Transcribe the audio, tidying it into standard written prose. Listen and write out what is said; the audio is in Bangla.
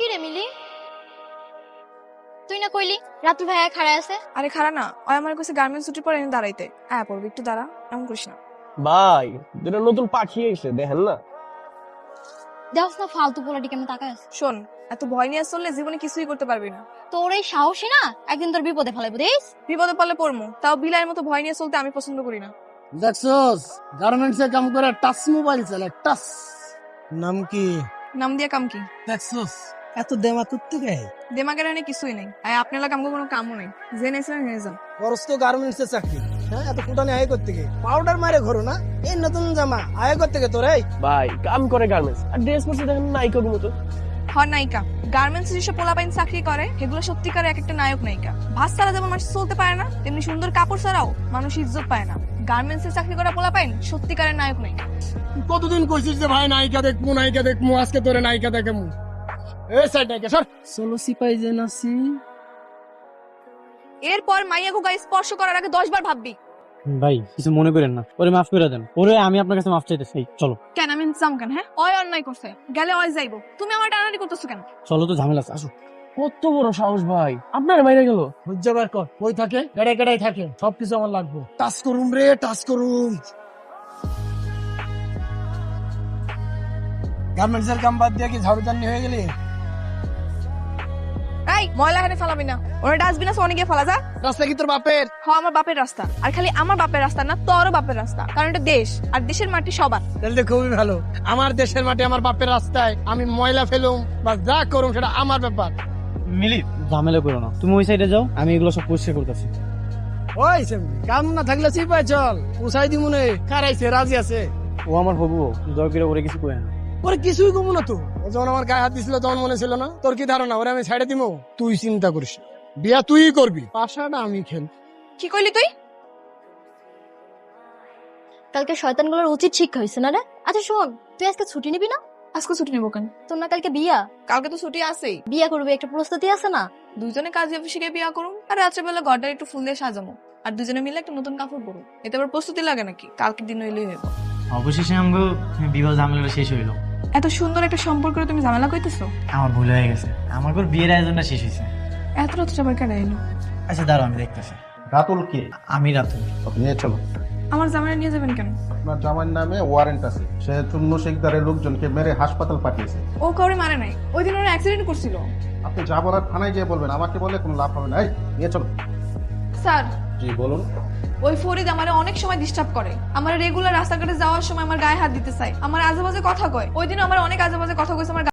কি রে মিলি, তুই না কইলি রাতুল ভাইয়া খাড়ায় আছে? আরে খাড়া না, ওই আমার কাছে গার্মেন্টস ছুটি পরে এনে দাঁড়াইতে। হ্যাঁ পড়বি, একটু দাঁড়া, এমন করিস না। ভাই দুটো নতুন পাখি এসে দেখেন না। দেখছ না ফালতু পোলাটি কেমন তাকায় আছে। শোন, এত ভয় নিয়ে চললে জীবনে কিছুই করতে পারবি না। তোর এই সাহসী না একদিন তোর বিপদে ফেলাইবো দেখিস। বিপদে পড়লে পড়মু, তাও বিলাইয়ের মতো ভয় নিয়ে চলতে আমি পছন্দ করি না। দেখছস গার্মেন্টসে কাম করে টাচ মোবাইল চালা টাচ। নাম কি? নাম দিয়া কাম কি? দেখছস এত দেমা করতে গে দেমাগের এনে কিছুই নেই। আর আপনার লাগে আমাকে কোনো কামও নেই। যে নেছিলেন নিয়ে যান। খরচ তো গার্মেন্টসে চাকরি। হ্যাঁ এত ফুটানি আয় করতে গে পাউডার মারে ঘরো না, এই নতুন জামা আয় করতে গে তোর। এই ভাই কাম করে গার্মেন্টস আর ড্রেস পরছে দেখেন নায়িকার মতো। হর নায়িকা গার্মেন্টস যেসব পোলাপাইন চাকরি করে সেগুলো সত্যিকার এক একটা নায়ক নায়িকা। ভাত ছাড়া যেমন মানুষ চলতে পারে না, তেমনি সুন্দর কাপড় ছাড়াও মানুষ ইজ্জত পায় না। গার্মেন্টস এ চাকরি করা পোলাপাইন সত্যিকারের নায়ক নায়িকা। কতদিন কইছিস যে ভাই নায়িকা দেখমু, আজকে তোরে নায়িকা দেখামু। এই সাইড নায়িকা সর। চলো সিপাই যে নাসি। এরপর মাইয়াকে গায়ে স্পর্শ করার আগে 10 বার ভাববি। ভাই কিছু মনে করেন না, ওরে মাফ করে দেন। ওরে আমি আপনার কাছে মাফ চাইতেছি, চলো। কেন আমি ইনসাম কেন? হ্যাঁ ওই অন্যায় করছে, গেলে ওই যাইবো। তুমি আমার টানাটানি করতেছো কেন? চলো তো, ঝামেলা আছে, আসো। কত বড় সাহস ভাই, আপনার মাইরে গেল। বুঝতে কর কই থাকে, গড়াই থাকে, সবকিছু আমার লাগবে। টাচ করুম রে, টাচ করুম। গার্মেন্টসের কাম বাদ দিয়ে কি ঝাড়ুদানি হয়ে গেলি? এই ময়লা হেনে ফেলাবি না, ওরা ডাস্টবিন আছে অনেকে ফেলা যা। রাস্তা কি তোর বাপের? হ্যাঁ আমার বাপের রাস্তা, আর খালি আমার বাপের রাস্তা না, তোরও বাপের রাস্তা। কারণ এটা দেশ, আর দেশের মাটি সবার। তাহলে তো খুবই ভালো। আমার দেশের মাটি আমার বাপের রাস্তায় আমি ময়লা ফেলুম বা যা করুম সেটা আমার ব্যাপার। মিলি ঝামেলা করো না, তুমি ওই সাইডে যাও, আমি এগুলো সব পরিষ্কার করতেছি। ওই সেমনি কাম না থাকলে চিপাই চল, পুষাই দিমুনে। কারাইছে রাজি আছে। ও আমার হবু, দরকার ওরে কিছু কই না। ওরে কিছুই কমু না তো। ও যখন আমার গায়ে হাত দিছিল তখন মনে ছিল না? তোর কি ধারণা ওরে আমি ছেড়ে দিমু? তুই চিন্তা করিস না। বিয়া তুই করবি, পাশাটা আমি খেল। কি কইলি তুই? কালকে শয়তানগুলোর উচিত শিক্ষা হয়েছে না রে? আচ্ছা শোন, তুই আজকে ছুটি নিবি না? আজকে ছুটি নেবো কেন? তোর না কালকে বিয়া? কালকে তো ছুটি আছেই। বিয়া করবি, একটা প্রস্তুতি আছে না? দুইজনে কাজী অফিসে গিয়ে বিয়া করুম, আর রাত্রেবেলা ঘরটা একটু ফুল দিয়ে সাজামো, আর দুজনে মিলে একটা নতুন কাপড় পরুম। এতে আবার প্রস্তুতি লাগে নাকি? কালকে দিন হইলেই হইব। অবশেষে আমগো বিবাহ ঝামেলা শেষ হইলো। এত সুন্দর একটা সম্পর্ক তুমি ঝামেলা কইতেছো? আমার ভুল হয়ে গেছে, আমার ঘর বিয়ের আয়োজনটা শেষ হয়েছে। এত রাত আবার কেন এলো? আচ্ছা দাঁড়াও, আমি দেখতেছি। রাতুল কে? আমি রাতুল। নিয়ে চলো। আমার জামাইরা নিয়ে যাবেন কেন? আপনার জামাইয়ের নামে ওয়ারেন্ট আছে। সে চুন্নু শেখদারের লোকজনকে মেরে হাসপাতাল পাঠিয়েছে। ও কাউরে মারে নাই, ওই দিন ওরা অ্যাক্সিডেন্ট করছিল। আপনি যা বলার থানায় গিয়ে বলবেন, আমাকে বলে কোনো লাভ হবে না। এই নিয়ে চলো। স্যার জি বলুন। ওই ফরিদ আমারে অনেক সময় ডিস্টার্ব করে। আমার রেগুলার রাস্তাঘাটে যাওয়ার সময় আমার গায়ে হাত দিতে চায়, আমার আজেবাজে কথা কয়। ওই দিন আমার অনেক আজেবাজে কথা কইছে আমার